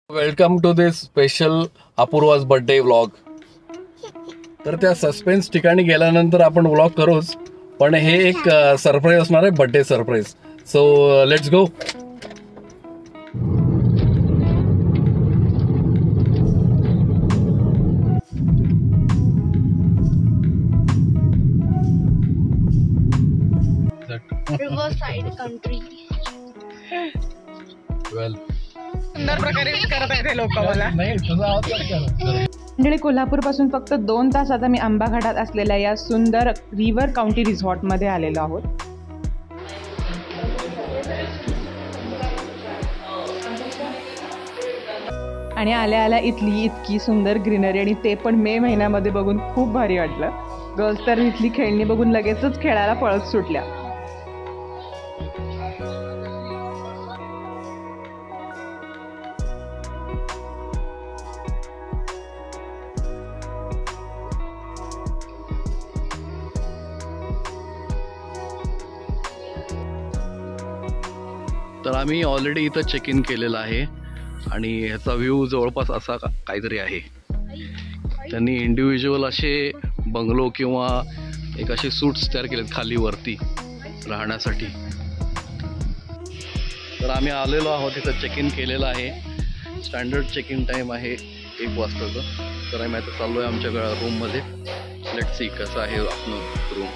Welcome to this special Apurva's birthday vlog. तर त्या suspense ठिकाणी गेल्यानंतर आपण व्लॉग करूच, पण हे एक सरप्राईज असणार आहे, birthday surprise. So let's go. Riverside country. Well सुंदर प्रकारे विश करत आहेत हे लोक मला. मंडळी, कोल्हापूर पासून फक्त 2 तासात आम्ही आंबा घाटात असलेल्या या सुंदर रिव्हर काउंटी रिसॉर्टमध्ये आलेलो आहोत. आणि आल्या आल्या इतकी सुंदर ग्रीनरी, आणि ते पण मे महिन्यामध्ये बघून खूप भारी वाटलं. गर्ल्स तर इथली खेळणी बघून लगेचच खेळायला पळत सुटल्या. तर आम्ही ऑलरेडी इथं चेक इन केलेलं आहे आणि ह्याचा व्ह्यू जवळपास असा काहीतरी आहे. त्यांनी इंडिव्हिज्युअल असे बंगलो किंवा एक असे सूट्स तयार केलेत खाली वरती राहण्यासाठी. तर आम्ही आलेलो आहोत, इथं चेक इन केलेलं आहे. स्टँडर्ड चेक इन टाईम आहे 1 वाजताचं. तर आम्ही आता चाललो आहे आमच्या रूममध्ये. लेट्स सी कसं आहे आपलं रूम.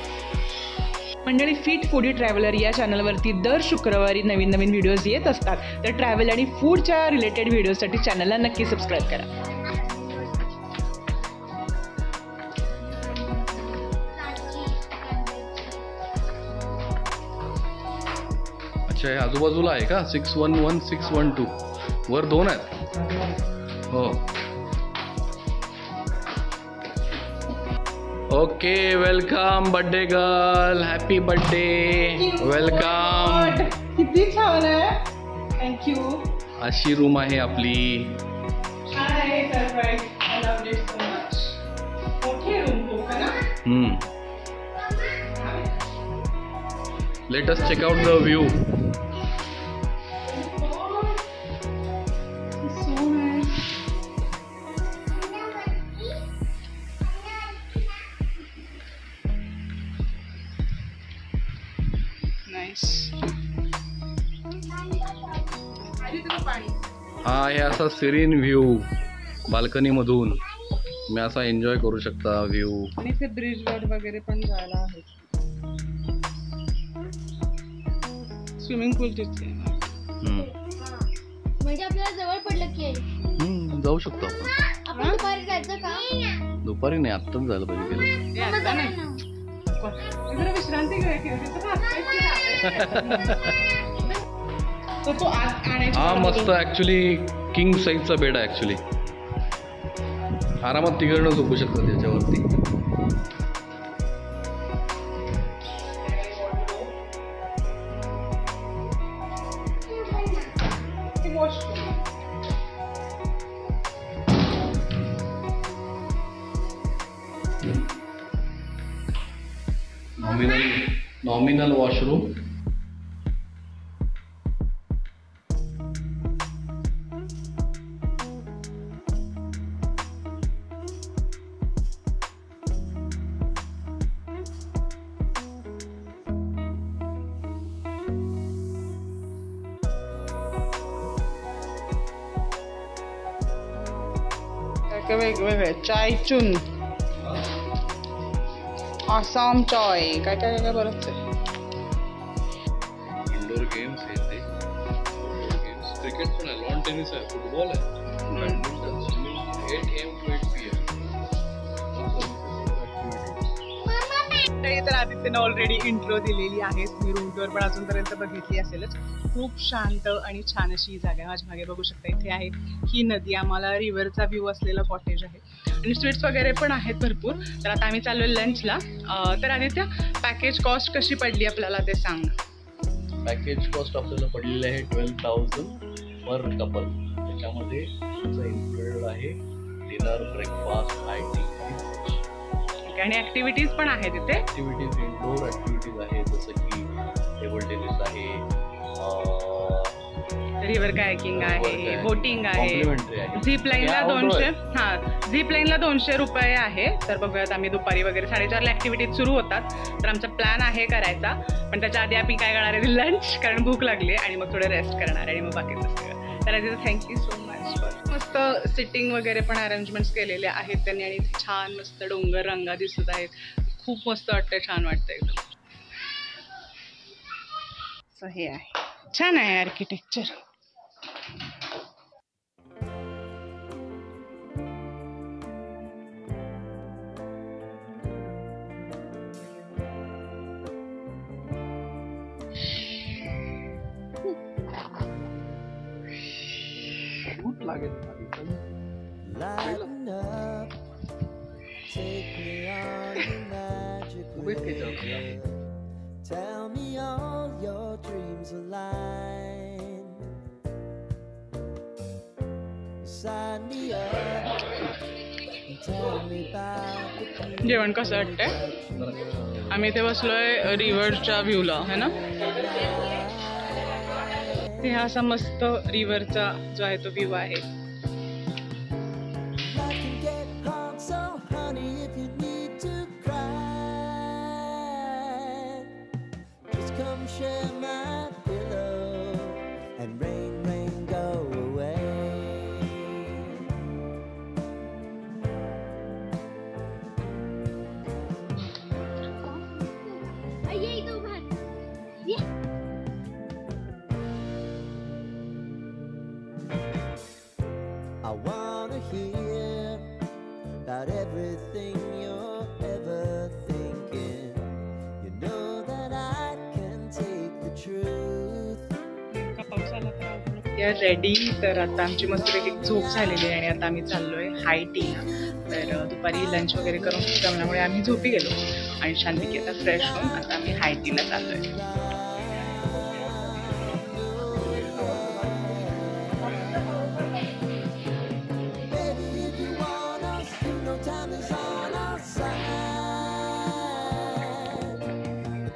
मंडळी, फिट फूडी ट्रॅव्हलर या चॅनलवरती दर शुक्रवारी नवीन व्हिडिओज येत असतात. तर ट्रॅव्हल आणि फूडच्या रिलेटेड व्हिडिओसाठी चॅनलला नक्की सबस्क्राईब करा. अच्छा, हे आजूबाजूला आहे का? 611 612 वर 2 आहेत. हो, okay. Welcome birthday girl, happy birthday, welcome. किती छान आहे, थँक्यू. अशी रूम आहे आपली. Let us check out the view. हा आहे असा सिरीन व्ह्यू. बाल्कनी मधून मी असा एन्जॉय करू शकता व्ह्यू. आणि ते ब्रिजवर वगैरे पण जायला आहे. स्विमिंग पूल तिथे म्हणजे आपल्याला जवळ पडलं की जाऊ शकतो आपण. दुपारी जायचं का? दुपारी नाही, आत्ताच झालं पाहिजे गेलं. विश्रांती हा मस्त. ऍक्च्युली किंग साईजचा बेड आहे. ऍक्च्युली आरामात तिघडणं झोपू शकतात त्याच्यावरती. Nominal washroom. वेगवेगळे चायचून, आसाम चाय, काय काय काय बरंच आहे. इंडोर गेम्स आहेत ते. क्रिकेट पण आहे, लॉन टेनिस आहे, फुटबॉल आहे, badminton, swimming. 8 AM to 8 PM. तर आदित्यनं ऑलरेडी इंट्रो दिलेली आहे. मी रूम टूर पण अजूनपर्यंत बघितली असेलच. खूप शांत आणि छान अशी ही जागा आहे. माझ्या मागे बघू शकता, इथे आहे ही नदी. आम्हाला रिव्हरचा व्ह्यू असलेला कॉटेज आहे आणि स्वीट्स वगैरे पण आहेत भरपूर. तर आता आम्ही चाललो लंचला. तर आदित्य, पॅकेज कॉस्ट कशी पडली आपल्याला ते सांग. पॅकेज कॉस्ट आपल्याला पडलेली आहे 12,000 पर कपल. त्याच्यामध्ये इन्क्लुडेड आहे डिनर, ब्रेकफास्ट, नाईट टी. आणि ॲक्टिव्हिटीज पण आहेत तिथे. ॲक्टिव्हिटीज इंडोर ॲक्टिव्हिटीज आहेत, जसं की टेबल टेनिस आहे, रिव्हर कायकिंग आहे, बोटिंग आहे, Complimentary आहे. झिप लाईनला हे 200. outdoor हा, झिप लाईनला 200 रुपये आहे. तर बघूयात आम्ही दुपारी वगैरे 4:30ला ऍक्टिव्हिटीज सुरू होतात. तर आमचा प्लॅन आहे करायचा, पण त्याच्या आधी आम्ही काय करणार आहे लंच, कारण भूक लागली, आणि मग थोडं रेस्ट करणार आणि मग बाकीचं सगळं. तर आधी थँक्यू सो मच फॉर मस्त सिटिंग वगैरे पण अरेंजमेंट्स केलेले आहेत त्यांनी, आणि इथे छान मस्त डोंगर रंगा दिसत आहेत. खूप मस्त वाटतं, छान वाटतं एकदम. सो हे आहे, छान आहे architecture. Lighten up, take me on your magic way. Tell me all your dreams align. Sign me up and tell me about the people. जेवण कसं वाटतंय? आम्ही इथे बसलोय रिव्हरच्या व्ह्यूला, है ना. हे हा असा मस्त रिव्हरचा जो आहे तो व्ह्यू आहे. Life can get hard, so honey, if you need to cry, just come share my pillow and rain, rain, go away. ये इथं उभा आहे. ये. I wanna hear about everything you're ever thinking. You know that I can take the truth. या ready. तर आता आमची मस्तपैकी झोप झालेली आहे आणि आता आम्ही चाललोय हाय टीला. तर दुपारी लंच वगैरे करून जमल्यामुळे आम्ही झोपी गेलो आणि शांतिकी आता फ्रेश होऊन आता आम्ही हाय टीला चाललोय. Baby, if you want us, you know time is on our side.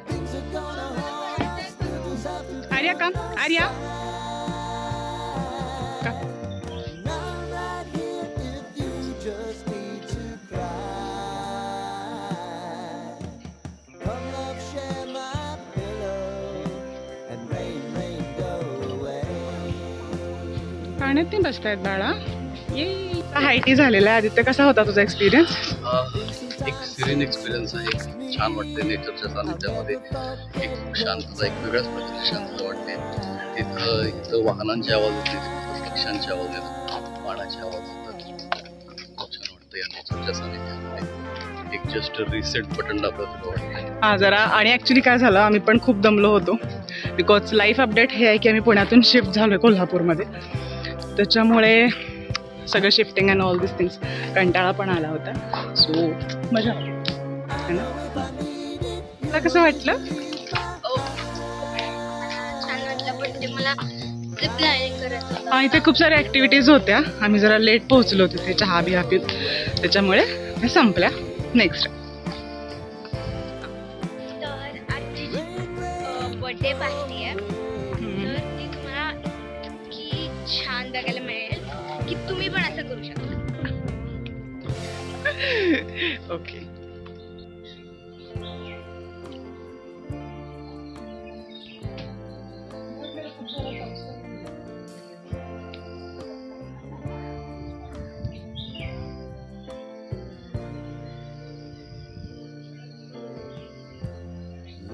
Things are gonna haunt us, we'll just have to Arya का? आर्या का? And I'm right here if you just need to cry. Come love, share my pillow and rain, rain, go away. पाण्यात नाही बसतायत बाळा. ये हाय T झालेला आहे. आदित्य, कसा होता तुझा एक्सपिरियन्स? एक सिरीन एक्सपिरियन्स आहे. छान वाटते नेचरच्या सानिध्यामध्ये. एक शांतता, एक वेगळ्याच प्रकारची शांतता वाटते. इथं वाहनांचे आवाज येते, पक्ष्यांचे आवाज येतात, पाण्याचे आवाज येतात. खूप छान वाटतं या नेचरच्या सानिध्यामध्ये. एक जस्ट रिसेट बटन दाबलं तरी वाटतं. हा जरा. आणि ॲक्च्युली काय झालं, आम्ही पण खूप दमलो होतो. बिकॉज लाईफ अपडेट हे आहे की आम्ही पुण्यातून शिफ्ट झालो आहे कोल्हापूरमध्ये. त्याच्यामुळे सगळं shifting and all this things, कंटाळा पण आला होता. सो मजा आली, है ना. तुला कसं वाटलं? छान वाटलं, पण ते मला झिप लाईनिंग करायचं होतं. हा, इथे खूप साऱ्या ॲक्टिव्हिटीज होत्या. आम्ही जरा लेट पोहोचलो तिथे चहा बिहा पिऊन, त्याच्यामुळे हे संपल्या. नेक्स्ट तर आजची जी बर्थडे पार्टी आहे, तर ती तुम्हाला इतकी छान बघायला मिळेल की तुम्ही पण असं करू शकता. ओके.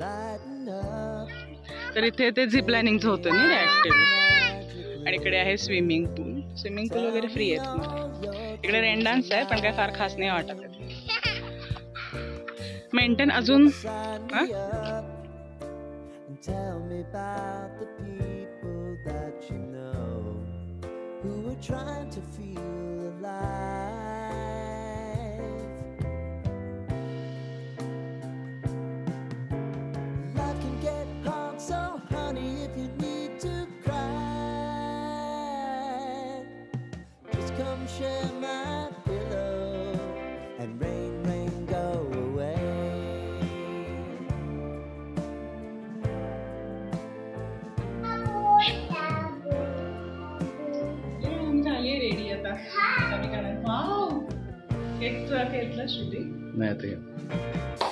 Lighten up. तर इथे ते झिप लाईनिंगचं होतं ना रे ॲक्टिव्हिटी. आणि इकडे आहे स्विमिंग पूल. स्विमिंग पूल वगैरे फ्री आहे तुम्हाला. इकडे रेन डान्स आहे, पण काय फार खास नाही वाटत. मेंटेन अजून हा? And tell me about the people that you know who are trying to feel alive. Life can get hard, so honey, if you need to cry, just come share my pillow and rain, rain, go away. Cake तुला घेतला श्रुती? नाही आता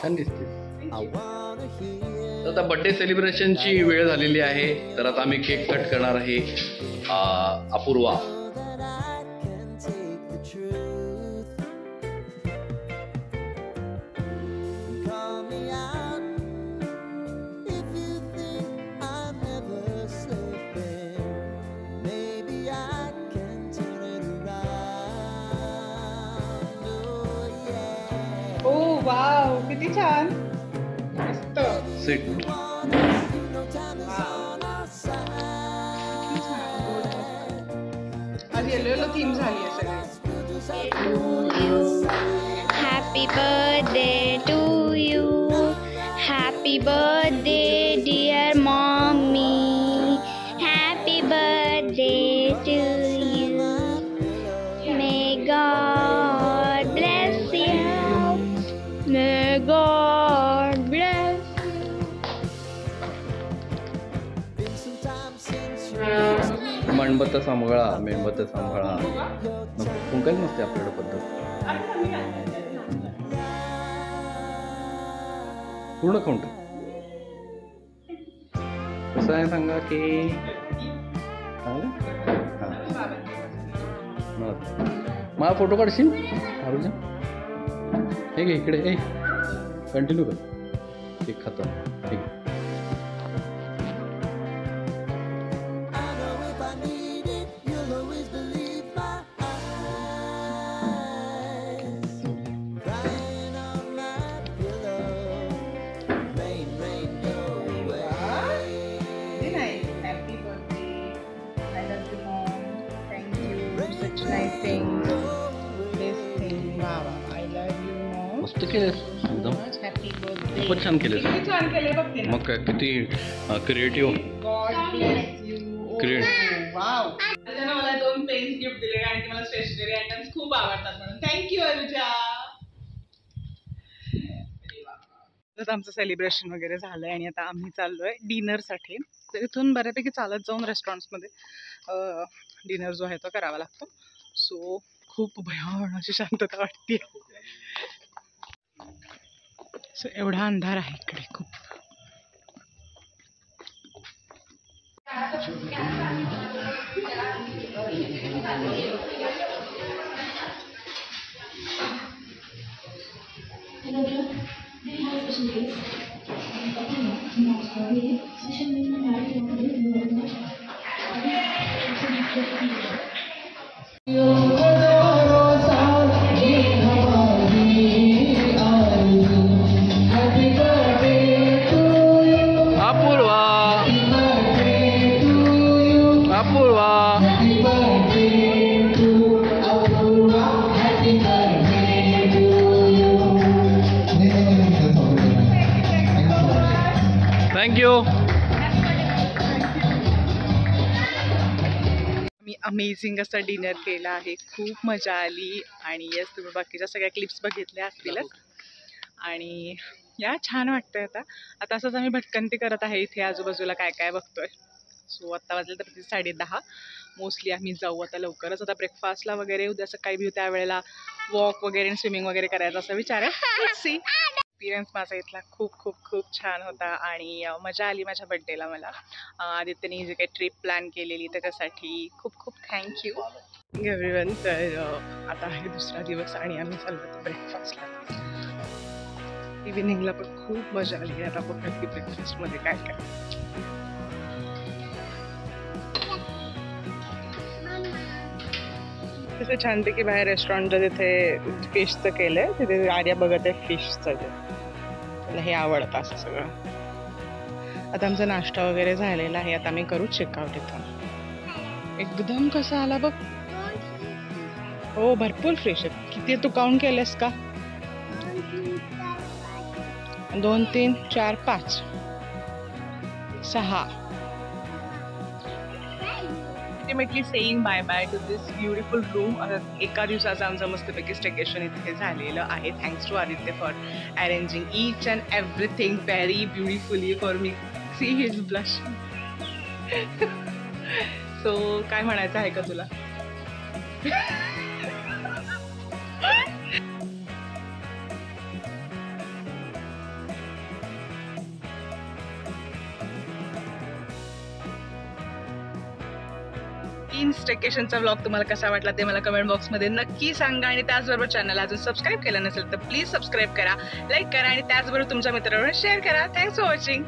छान दिसते. I wanna hear तर आता birthday सेलिब्रेशनची वेळ झालेली आहे. तर आता आम्ही केक कट करणार आहे. Apurva that I can take the truth. Call me out if you think I'm never slipping. Maybe I can turn it around. Oh yeah. Oh wow, किती छान. मस्त. Seat. No time is on our side. आज yellow yellow theme झाली आहे सगळी. Happy birthday to you. Happy birthday dear mommy. Happy birthday to you. May God bless you. May God bless. Been some time since you मेणबत्ती सांभाळा, मेणबत्ती सांभाळा. कुंकाच नसते आपल्याकडे पद्धत. पूर्ण काउंट कसं आहे सांगा की मला फोटो काढशील आरुजा? हे घे इकडे. ए कंटिन्यू कर. एक खतम. ठीक आहे. I know if I need it, you'll always believe my eyes. Crying on my pillow. Rain, rain, go away. Very nice. Happy birthday. I love you, mom. Thank you. Such nice things. This thing. Wow. I love you, mom. मस्त केलेस एकदम. Happy birthday. खूपच छान केलेस. किती छान केले बघ तिने. मग काय किती creative. God bless you. Great. Wow. त्यानं मला 2 पेन्स गिफ्ट दिले कारण की मला स्टेशनरी आयटम्स खूप आवडतात म्हणून. थँक्यू अनुजा. तर आमचं सेलिब्रेशन वगैरे झालंय आणि आता आम्ही चाललोय डिनरसाठी. तर इथून बऱ्यापैकी चालत जाऊन रेस्टॉरंट्समध्ये डिनर जो आहे तो करावा लागतो. सो खूप भयान अशी शांतता वाटते. सो एवढा अंधार आहे इकडे खूप. अपूर्वा. अपूर्वा. थँक्यू. मी अमेझिंग असा डिनर केला आहे. खूप मजा आली आणि येस तुम्ही बाकीच्या सगळ्या क्लिप्स बघितल्या असतीलच. आणि या छान वाटतंय. आता असंच आम्ही भटकंती करत आहे इथे आजूबाजूला काय काय बघतोय. सो आत्ता वाजले तर 10:30. मोस्टली आम्ही जाऊ आता लवकरच. आता ब्रेकफास्टला वगैरे उद्या सकाळी बी त्यावेळेला वॉक वगैरे आणि स्विमिंग वगैरे करायचा असा विचार आहे. सी एक्सपिरियन्स माझा इथला खूप खूप खूप छान होता आणि मजा आली माझ्या बड्डेला. मला आदित्यने जी काही ट्रिप प्लॅन केलेली त्याच्यासाठी खूप खूप थँक्यू एव्हरीवन. तर आता आहे दुसरा दिवस आणि आम्ही चाललो ब्रेकफास्टला. इव्हिनिंगला पण खूप मजा आली. आता बघा की ब्रेकफास्टमध्ये काय काय. तसं छानपैकी बाहेर रेस्टॉरंटच्या तिथे फिशचं केलं आहे. तिथे आर्या बघत आहे फिशचं. त्याला हे आवडतं असं सगळं. आता आमचा नाश्ता वगैरे झालेला आहे. आता आम्ही करू चेकआउट इथून. एकदम कसा आला बघ. हो भरपूर फ्रेश आहे. किती तू काउंट केलंस का? 2 3 4 5 6. Ultimately saying bye bye to this beautiful room. एका दिवसाचं आमचं मस्तपैकी स्टेकेशन इथे झालेलं आहे. Thanks to Aditya for arranging each and everything very beautifully for me. See his blush. So काय म्हणायचं आहे का तुला? क्वीन स्टेकेशनचा व्लॉग तुम्हाला कसा वाटला ते मला कमेंट बॉक्समध्ये नक्की सांगा. आणि त्याचबरोबर चॅनल अजून सबस्क्राईब केलं नसेल तर प्लीज सबस्क्राईब करा, लाईक करा आणि त्याचबरोबर तुमच्या मित्रांबरोबर शेअर करा. Thanks for watching.